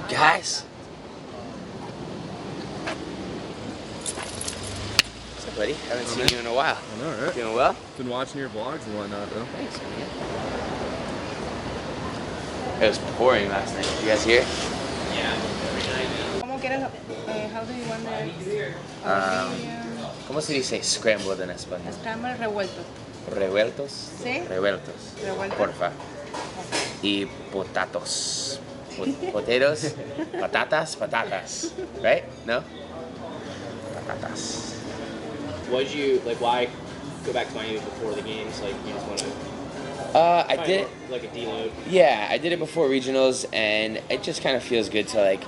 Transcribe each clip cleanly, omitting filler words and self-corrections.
up, guys? What's up, buddy? Haven't seen you in a while. I know, right? Doing well? Been watching your vlogs and whatnot, though. Thanks, man. It was pouring last night. You guys hear? Yeah. How do you want the ¿Cómo se dice scrambled en español? scramble revuelto? Revueltos. ¿Sí? Revueltos. Revuelto. Porfa. Y potatos. Potatoes. Patatas. Right? No? Patatas. What did you, like, why go back to Miami before the games? Like, you just want to... I did it. Like a deload? Yeah, I did it before regionals, and it just kind of feels good to, like,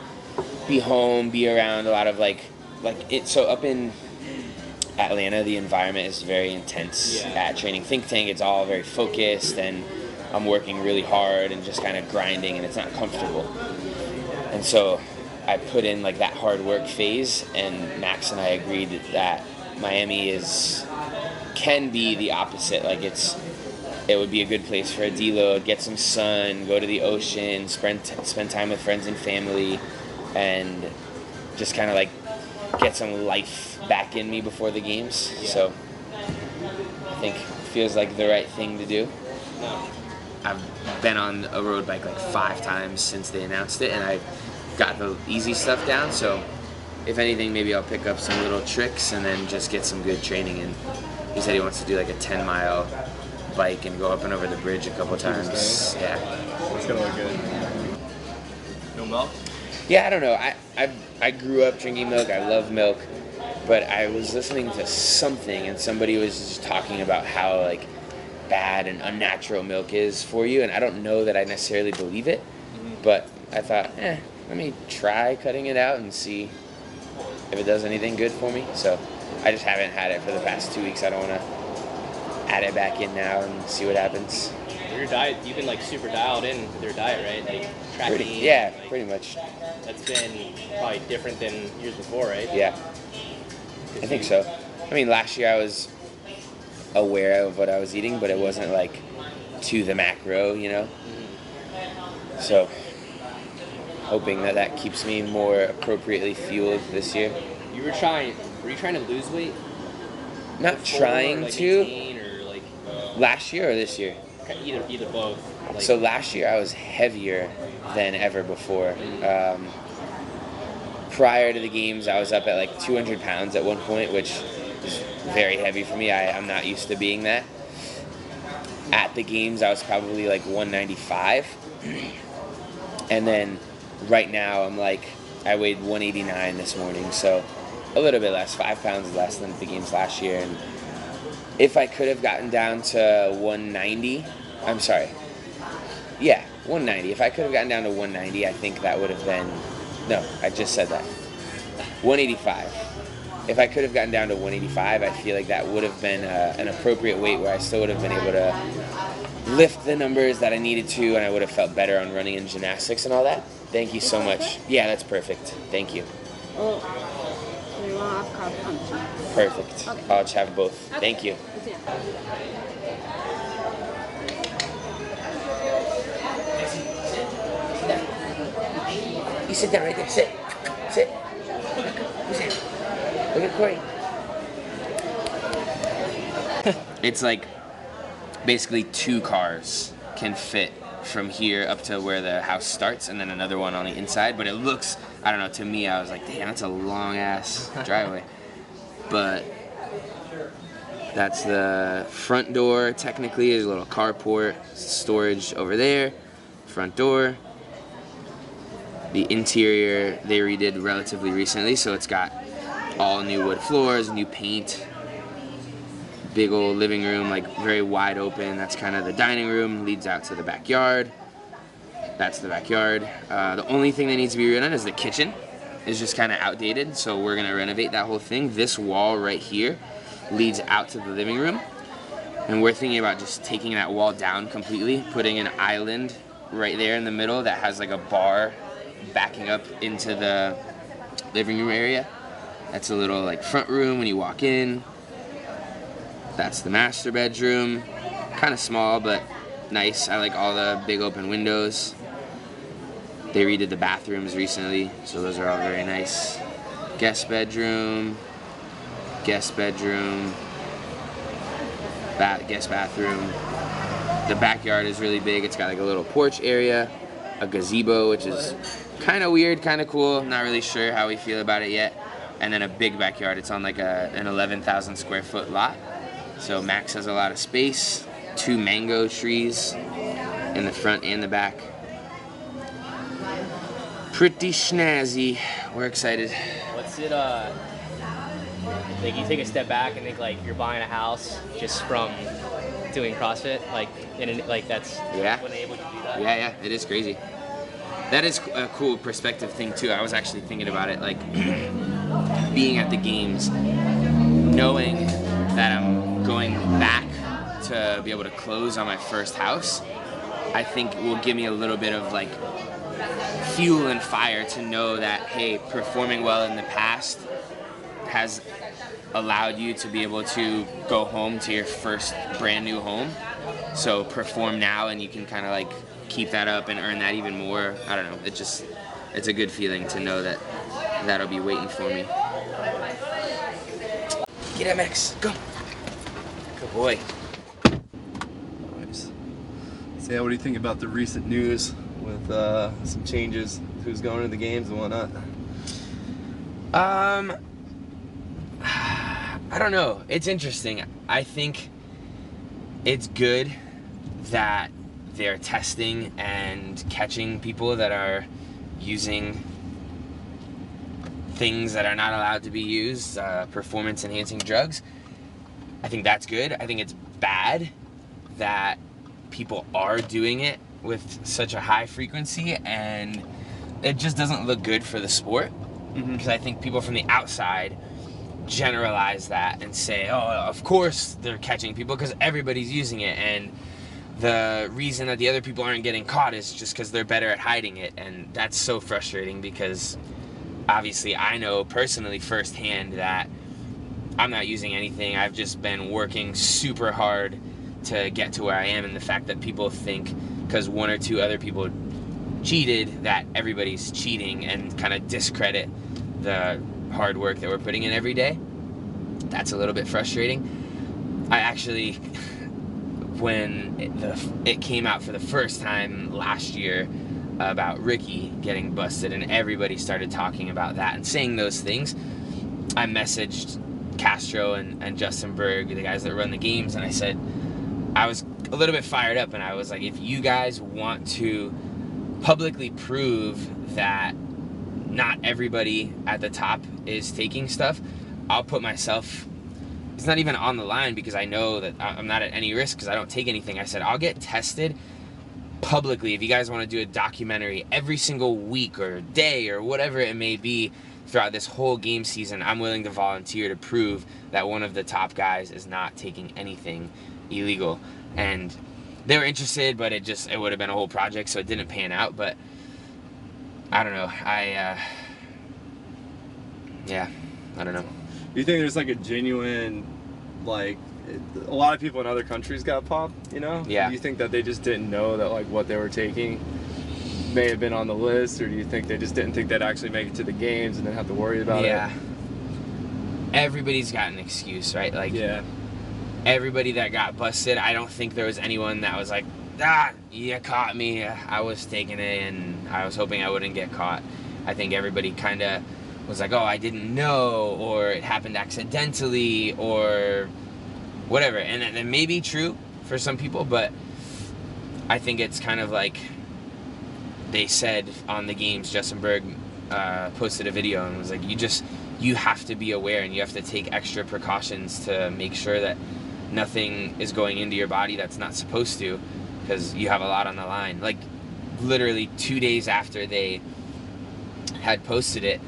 be home, be around a lot of, so up in Atlanta, the environment is very intense at training think tank. It's all very focused, and I'm working really hard and just kind of grinding, and it's not comfortable. And so I put in, like, that hard work phase, and Max and I agreed that Miami can be the opposite. Like, it would be a good place for a deload, get some sun, go to the ocean, spend time with friends and family, and just kind of like get some life back in me before the games. Yeah. So I think it feels like the right thing to do. No. I've been on a road bike like 5 times since they announced it, and I got the easy stuff down. So if anything, maybe I'll pick up some little tricks and then just get some good training in. He said he wants to do like a 10-mile bike and go up and over the bridge a couple times. Yeah. It's gonna look good. No milk? Yeah, I don't know. I grew up drinking milk. I love milk, but I was listening to something, and somebody was just talking about how like bad and unnatural milk is for you, and I don't know that I necessarily believe it, but I thought, let me try cutting it out and see if it does anything good for me. So I just haven't had it for the past 2 weeks. I don't want to add it back in now and see what happens. Your diet, you've been like super dialed in with your diet, right? Like tracking. Pretty much. That's been probably different than years before, right? Yeah. I think so. I mean, last year I was aware of what I was eating, but it wasn't like to the macro, you know? Mm-hmm. So, hoping that keeps me more appropriately fueled this year. Were you trying to lose weight? Not before, trying like, to. Maintain, or like last year or this year? Either both. Like, so last year I was heavier than ever before. Prior to the games, I was up at like 200 pounds at one point, which is very heavy for me. I'm not used to being that. At the games, I was probably like 195. And then right now, I weighed 189 this morning, so a little bit less, 5 pounds less than at the games last year. And if I could have gotten down to 190, 190. If I could have gotten down to 190, I think that would have been, no, I just said that. 185. If I could have gotten down to 185, I feel like that would have been an appropriate weight where I still would have been able to lift the numbers that I needed to, and I would have felt better on running and gymnastics and all that. Thank you so much. Yeah, that's perfect. Thank you. Oh, so you want to have punch? Perfect. Okay. I'll just have both. Okay. Thank you. You sit down right there. Sit. Who's that? Look at Corey. It's like basically 2 cars can fit from here up to where the house starts, and then another one on the inside. But it looks, I don't know, to me, I was like, damn, that's a long ass driveway. But that's the front door, technically. There's a little carport, storage over there, front door. The interior they redid relatively recently, so it's got all new wood floors, new paint, big old living room, like very wide open. That's kind of the dining room, leads out to the backyard. That's the backyard. The only thing that needs to be redone is the kitchen. It's just kind of outdated, so we're gonna renovate that whole thing. This wall right here leads out to the living room, and we're thinking about just taking that wall down completely, putting an island right there in the middle that has like a bar backing up into the living room area. That's a little like front room when you walk in. That's the master bedroom. Kind of small, but nice. I like all the big open windows. They redid the bathrooms recently, so those are all very nice. Guest bedroom, guest bathroom. The backyard is really big. It's got like a little porch area, a gazebo, which is kind of weird, kind of cool. Not really sure how we feel about it yet. And then a big backyard. It's on like an 11,000 square foot lot. So Max has a lot of space. 2 mango trees in the front and the back. Pretty snazzy. We're excited. What's it, like you take a step back and think like you're buying a house just from doing CrossFit, like, like that's Yeah. when they able to do that? Yeah, it is crazy. That is a cool perspective thing too. I was actually thinking about it, like being at the games, knowing that I'm going back to be able to close on my first house, I think will give me a little bit of like fuel and fire to know that, hey, performing well in the past has allowed you to be able to go home to your first brand new home. So perform now and you can kind of like keep that up and earn that even more. I don't know. It's a good feeling to know that that'll be waiting for me. Get up, Max. Go. Good boy. Nice. So yeah, what do you think about the recent news with some changes? Who's going to the games and whatnot? I don't know. It's interesting. I think it's good that they're testing and catching people that are using things that are not allowed to be used, performance-enhancing drugs. I think that's good. I think it's bad that people are doing it with such a high frequency, and it just doesn't look good for the sport. Because I think people from the outside generalize that and say, oh, of course they're catching people because everybody's using it, and the reason that the other people aren't getting caught is just because they're better at hiding it. And that's so frustrating because obviously I know personally firsthand that I'm not using anything. I've just been working super hard to get to where I am, and the fact that people think because 1 or 2 other people cheated that everybody's cheating and kind of discredit the hard work that we're putting in every day, that's a little bit frustrating. I actually, when it came out for the first time last year about Ricky getting busted and everybody started talking about that and saying those things, I messaged Castro and Justin Berg, the guys that run the games, and I said, I was a little bit fired up, and I was like, if you guys want to publicly prove that not everybody at the top is taking stuff, I'll put myself, it's not even on the line because I know that I'm not at any risk because I don't take anything. I said, I'll get tested publicly if you guys want to do a documentary every single week or day or whatever it may be throughout this whole game season. I'm willing to volunteer to prove that one of the top guys is not taking anything illegal. And they were interested, but it would have been a whole project, so it didn't pan out. But I don't know. Yeah, I don't know. Do you think there's like a genuine, like, a lot of people in other countries got popped, you know? Yeah. Do you think that they just didn't know that like what they were taking may have been on the list, or do you think they just didn't think they'd actually make it to the games and then have to worry about it? Yeah. Everybody's got an excuse, right? Like, Yeah. everybody that got busted, I don't think there was anyone that was like, you caught me. I was taking it and I was hoping I wouldn't get caught. I think everybody kind of was like, oh, I didn't know, or it happened accidentally, or whatever. And that may be true for some people, but I think it's kind of like they said on the games, Justin Berg posted a video and was like, you have to be aware and you have to take extra precautions to make sure that nothing is going into your body that's not supposed to, because you have a lot on the line. Like, literally 2 days after they had posted it,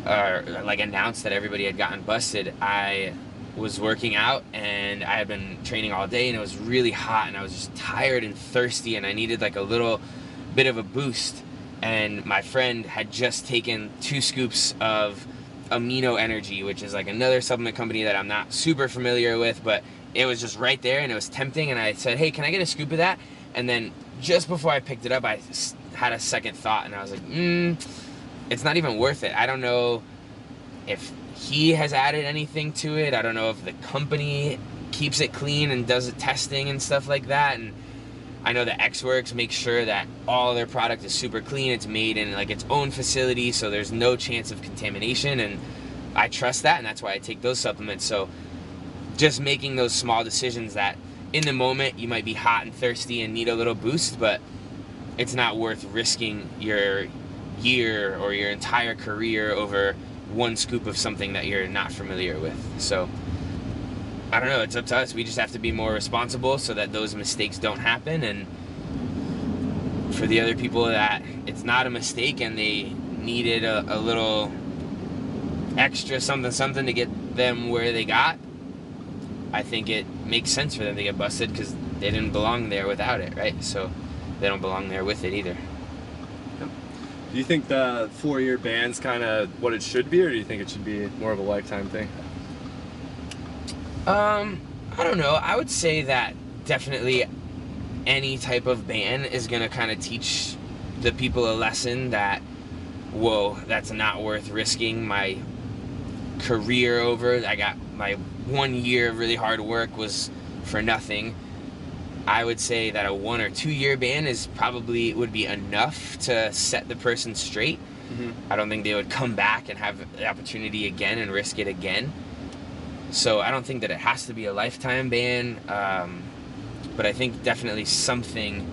or like announced that everybody had gotten busted, I was working out and I had been training all day and it was really hot and I was just tired and thirsty and I needed like a little bit of a boost. And my friend had just taken 2 scoops of Amino Energy, which is like another supplement company that I'm not super familiar with, but it was just right there and it was tempting, and I said, hey, can I get a scoop of that? And then just before I picked it up, I had a second thought, and I was like, it's not even worth it. I don't know if he has added anything to it. I don't know if the company keeps it clean and does the testing and stuff like that. And I know that Xwerks makes sure that all their product is super clean. It's made in like its own facility, so there's no chance of contamination, and I trust that, and that's why I take those supplements. So just making those small decisions that in the moment you might be hot and thirsty and need a little boost, but it's not worth risking your year or your entire career over one scoop of something that you're not familiar with. So I don't know, it's up to us. We just have to be more responsible so that those mistakes don't happen. And for the other people that it's not a mistake and they needed a little extra something to get them where they got, I think it makes sense for them to get busted because they didn't belong there without it, right? So they don't belong there with it either. Do you think the 4-year ban's kind of what it should be, or do you think it should be more of a lifetime thing? I don't know. I would say that definitely any type of ban is going to kind of teach the people a lesson that, whoa, that's not worth risking my career over. I got my 1 year of really hard work was for nothing. I would say that a 1 or 2 year ban is probably would be enough to set the person straight. I don't think they would come back and have the opportunity again and risk it again. So I don't think that it has to be a lifetime ban, but I think definitely something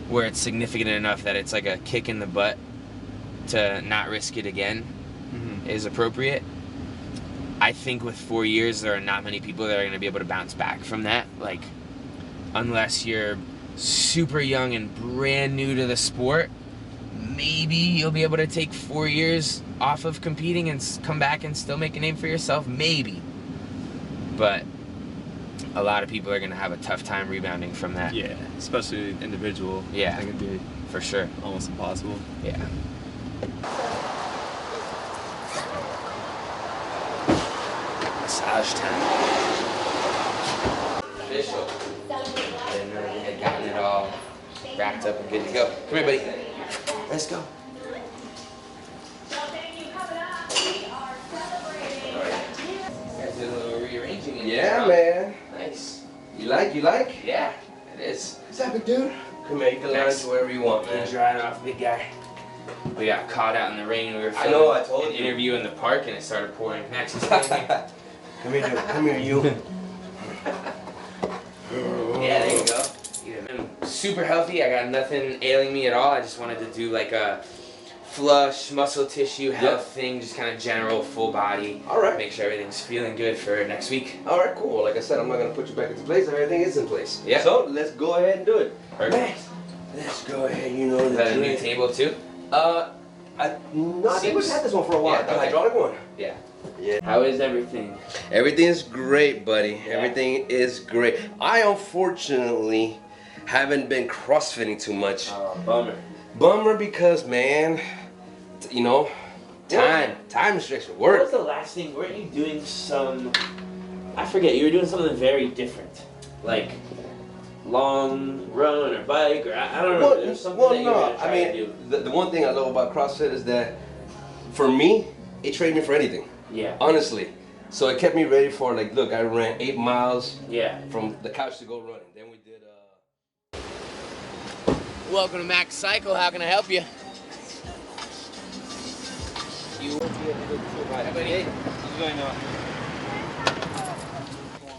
where it's significant enough that it's like a kick in the butt to not risk it again is appropriate. I think with 4 years, there are not many people that are going to be able to bounce back from that. Like, unless you're super young and brand new to the sport, maybe you'll be able to take 4 years off of competing and come back and still make a name for yourself. Maybe. But a lot of people are going to have a tough time rebounding from that. Yeah, especially individual. Yeah, I think it'd be for sure. almost impossible. Yeah. Massage time. Official. Didn't know we had gotten it all wrapped up and good to go. Come here, buddy. Let's go. Guys did a little rearranging in Yeah, here, man. huh? Nice. You like? Yeah, it is. What's up, big dude? Come here, you can lounge wherever you want, man. Dry it off, big guy. We got caught out in the rain. We were I know, I filming told an you. interview in the park and it started pouring. Max, you stay in here. Come here, you. Yeah, there you go. I'm super healthy. I got nothing ailing me at all. I just wanted to do like a flush, muscle tissue health thing, just kind of general full body. All right. Make sure everything's feeling good for next week. All right, cool. Like I said, I'm not gonna put you back into place. Everything is in place. Yeah. So let's go ahead and do it. Perfect. Man, let's go ahead. You know Is that a new table too? I think we've had this one for a while. Yeah, The okay. hydraulic one. Yeah. Yeah. How is everything? Everything is great, buddy. Yeah. Everything is great. I unfortunately haven't been CrossFitting too much. Bummer. Bummer because, man, you know, time restriction, What was work. the last thing? Weren't you doing some? I forget. You were doing something very different, like long run or bike, or I don't know. There's something that you were gonna try to do. The one thing I love about CrossFit is that, for me, it trained me for anything. Yeah. Honestly, so it kept me ready for like, look, I ran 8 miles Yeah. from the couch to go running. Then we did. Welcome to Max Cycle. How can I help you?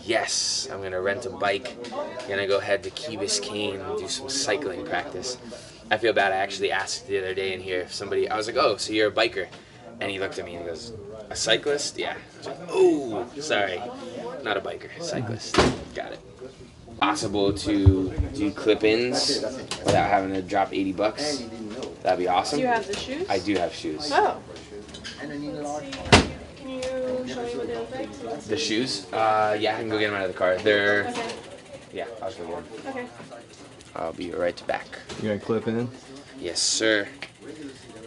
Yes, I'm gonna rent a bike. Gonna go head to Key Biscayne and do some cycling practice. I feel bad. I actually asked the other day in here if somebody. I was like, "Oh, so you're a biker?" And he looked at me and he goes, "A cyclist?" Yeah. I was like, "Oh, sorry, not a biker, cyclist." Got it. Possible to do clip-ins without having to drop $80. That'd be awesome. Do you have the shoes? I do have shoes. Oh. Can you show me what they look like? The shoes? Yeah, I can go get them out of the car. They're. Okay. Yeah, I'll just go get them. Okay. I'll be right back. You gonna clip in? Yes, sir.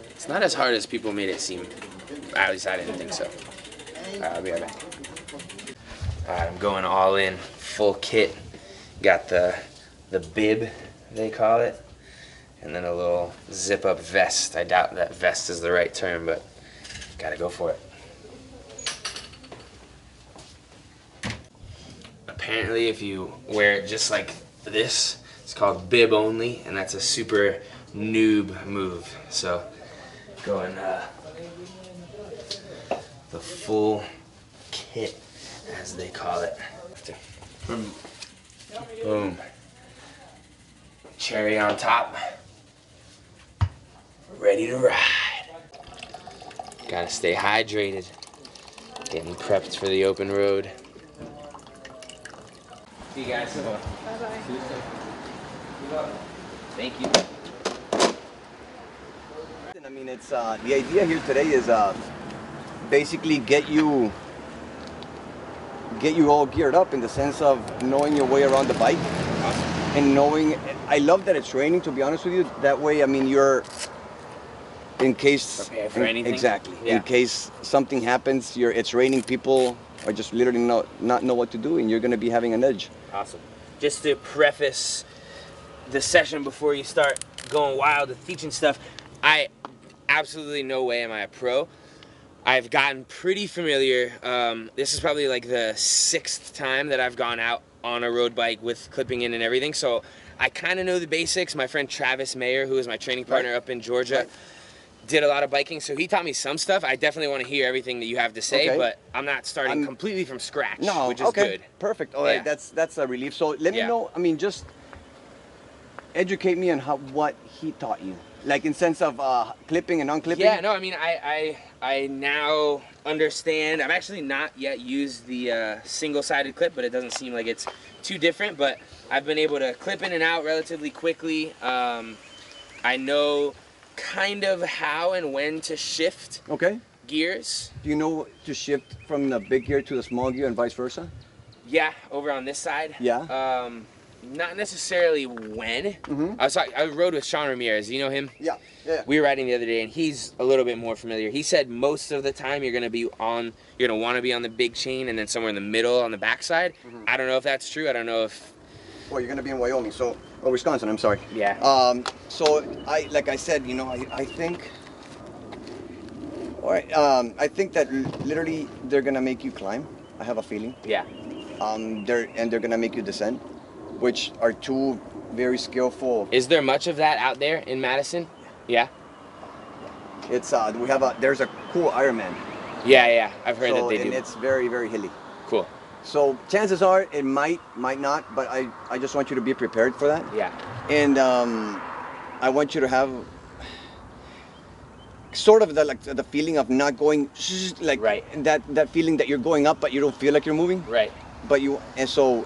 It's not as hard as people made it seem. At least I didn't think so. I'll be right back. Alright, I'm going all in, full kit. Got the bib, they call it. and then a little zip-up vest. I doubt that vest is the right term, but gotta go for it. Apparently, if you wear it just like this, it's called bib only, and that's a super noob move. So, going the full kit, as they call it. Boom. Cherry on top. Ready to ride. Gotta stay hydrated. Getting prepped for the open road. See you guys. Bye-bye. Thank you. I mean, it's the idea here today is basically get you all geared up in the sense of knowing your way around the bike. Awesome. And knowing, I love that it's raining, to be honest with you. That way, I mean, you're, in case... Prepared for anything? Exactly. Yeah. In case something happens, it's raining, people are just literally not know what to do, and you're going to be having an edge. Awesome. Just to preface the session before you start going wild with teaching stuff, I absolutely no way am I a pro. I've gotten pretty familiar. This is probably like the 6th time that I've gone out on a road bike with clipping in and everything, so I kind of know the basics. My friend Travis Mayer, who is my training partner up in Georgia, did a lot of biking, so he taught me some stuff. I definitely want to hear everything that you have to say, but I'm not starting completely from scratch, which is good. Perfect. All right, that's a relief. So let me know, I mean, just educate me on what he taught you. Like in sense of clipping and unclipping? Yeah, no, I mean, I now understand. I've actually not yet used the single-sided clip, but it doesn't seem like it's too different. But I've been able to clip in and out relatively quickly. I know kind of how and when to shift gears. Do you know to shift from the big gear to the small gear and vice versa? Yeah, over on this side. Yeah. Not necessarily when. I rode with Sean Ramirez. You know him? Yeah. We were riding the other day, and he's a little bit more familiar. He said most of the time you're gonna want to be on the big chain, and then somewhere in the middle on the backside. I don't know if that's true. I don't know if. Well, you're gonna be in Wyoming, or Wisconsin. I'm sorry. Yeah. So like I said, you know, I think. All right. I think that literally they're gonna make you climb. I have a feeling. Yeah. They're gonna make you descend, which are two very skillful. Is there much of that out there in Madison? Yeah. It's there's a cool Ironman. Yeah, I've heard that they do. And it's very, very hilly. Cool. So chances are it might not, but I just want you to be prepared for that. Yeah. And I want you to have sort of the feeling of not going like that feeling that you're going up, but you don't feel like you're moving. Right. But so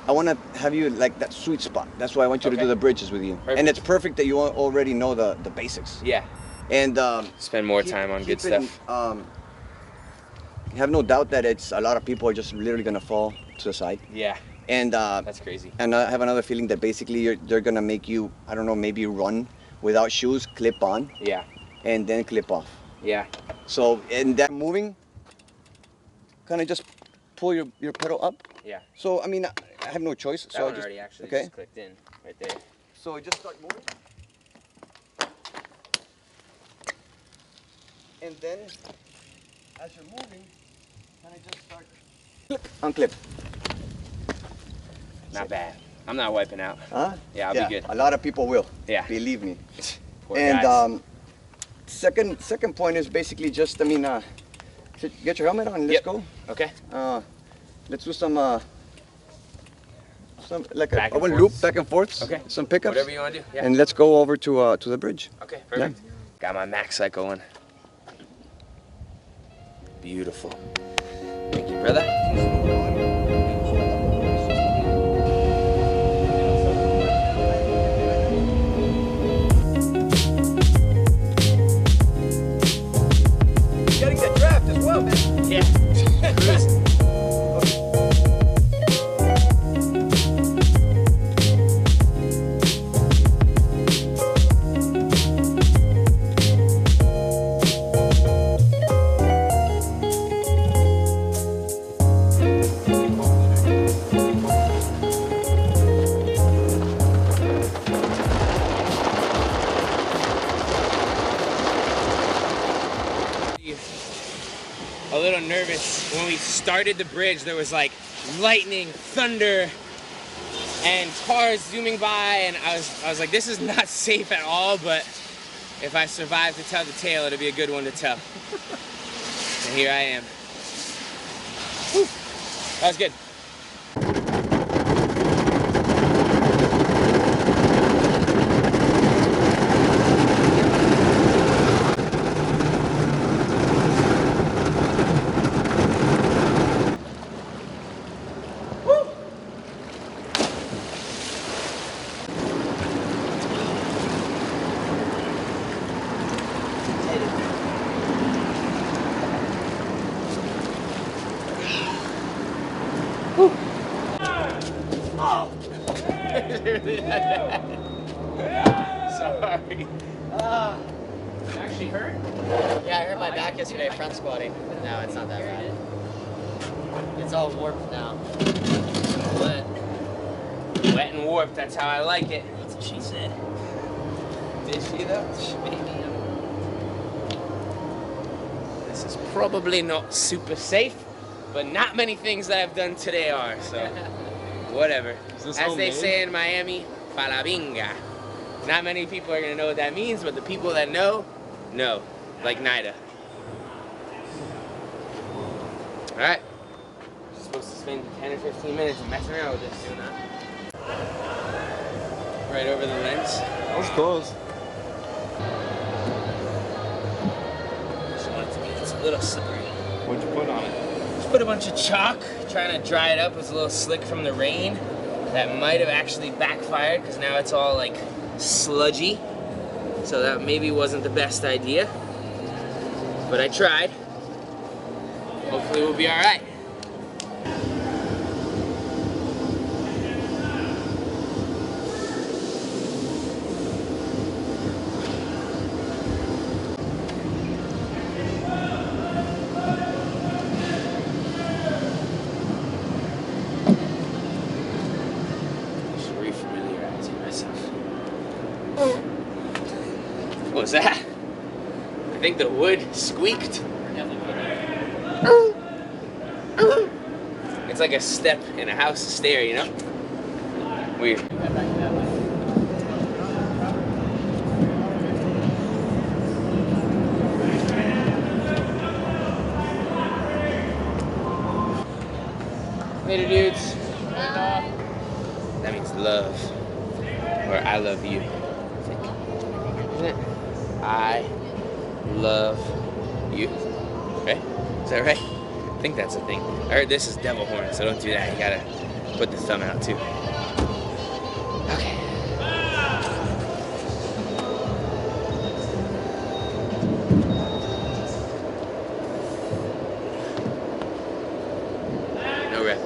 I want to have you like that sweet spot. That's why I want you to do the bridges with you. Perfect. And it's perfect that you already know the basics. Yeah. And spend more time on good stuff. Have no doubt that it's a lot of people are just literally gonna fall to the side. Yeah. And that's crazy. And I have another feeling that basically they're gonna make you, I don't know, maybe run without shoes, clip on. Yeah. And then clip off. Yeah. So in that moving, kind of just pull your pedal up. Yeah. So I mean, I have no choice. That so one I just, already actually just clicked in right there. So just start moving. And then, as you're moving, kind of just start clip, unclip. Not bad. I'm not wiping out. Huh? Yeah, I'll be good. A lot of people will. Yeah. Believe me. Poor and guys. second point is basically just, I mean, get your helmet on. Let's go. Okay. Let's do some like back a one loop back and forth. Okay. Some pickups. Whatever you want to do. Yeah. And let's go over to the bridge. Okay. Perfect. Yeah. Got my Max cycle on. Beautiful. Thank you, brother. Getting that draft as well, man. Yeah. started the bridge, there was like lightning, thunder, and cars zooming by, and I was like, this is not safe at all, but if I survive to tell the tale, it'll be a good one to tell. And here I am. Whew. That was good. Sorry. It actually hurt? Yeah, I hurt my back yesterday front squatting. No, it's not that bad. It's all warped now. Wet. Wet and warped, that's how I like it. That's what she said. Did she though? This is probably not super safe, but not many things that I've done today are, so whatever. As they say in Miami, palabinga. Not many people are gonna know what that means, but the people that know, like Nida. All right. Supposed to spend 10 or 15 minutes messing around with this. Doing that. Right over the lens. That was close. Just want it to be just a little slippery. What'd you put on it? Just put a bunch of chalk, trying to dry it up. It was a little slick from the rain. That might have actually backfired because now it's all like sludgy. So that maybe wasn't the best idea. But I tried. Hopefully we'll be all right. What was that? I think the wood squeaked. It's like a step in a house stair, you know? Weird. Later, dudes. That means love. Or I love you. Isn't it? I love you. Right? Is that right? I think that's a thing. I heard this is devil horn, so don't do that. You gotta put the thumb out too. Okay. No rep.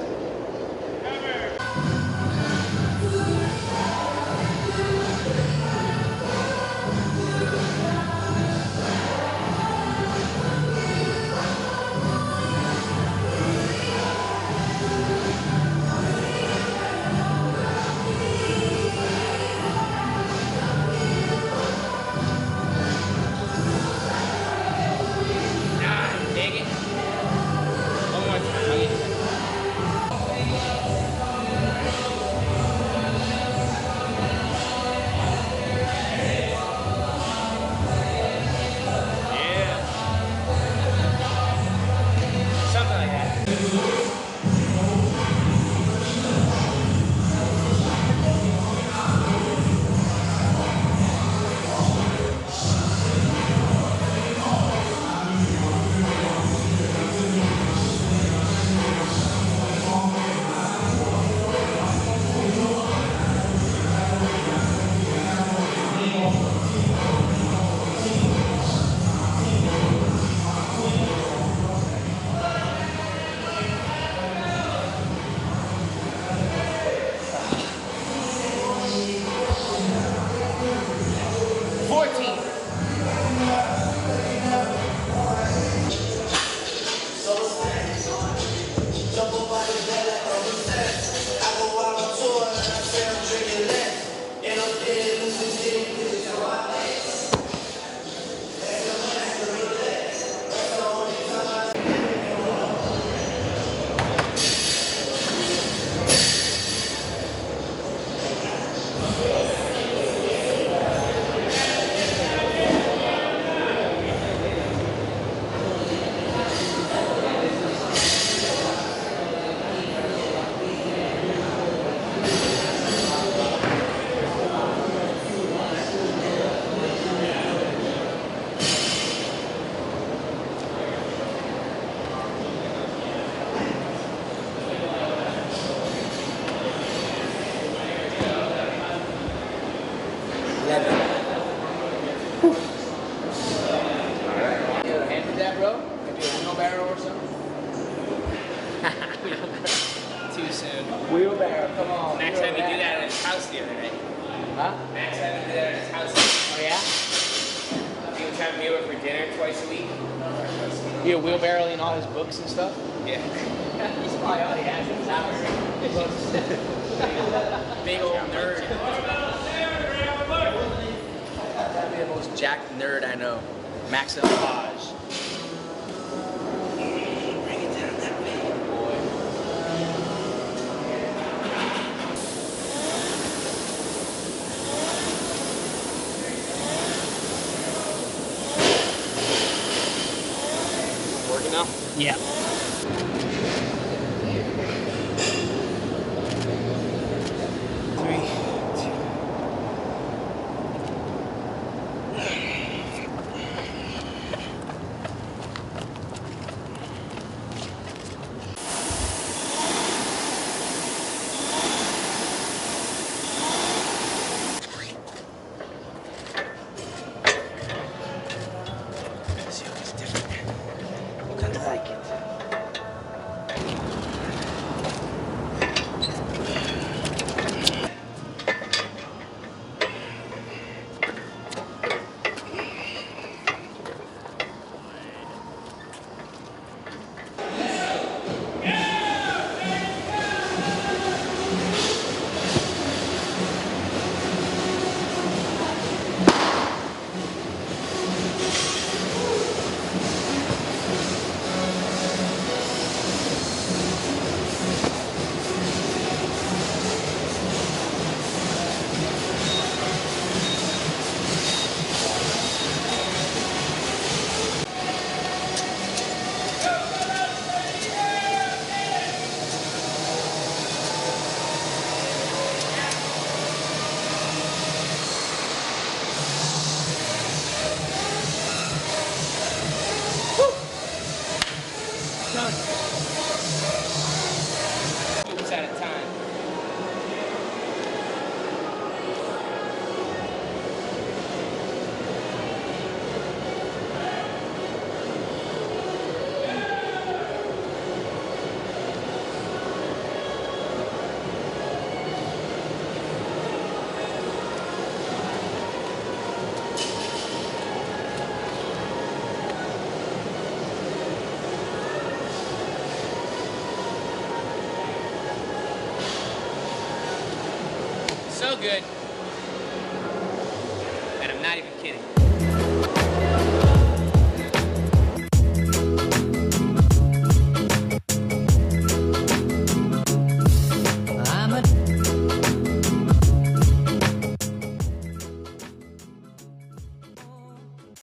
Wheelbarrow, come on. Max had me do that at his house the other day. Huh? Max had me do that at his house. Oh yeah? He would have me over for dinner twice a week. You wheelbarrowing all his books and stuff? Yeah. He's probably already has his house. Big old nerd. That'd be the most jacked nerd I know. Max and Paj. Working now? Yeah. Moves at a time. So good. And I'm not even kidding.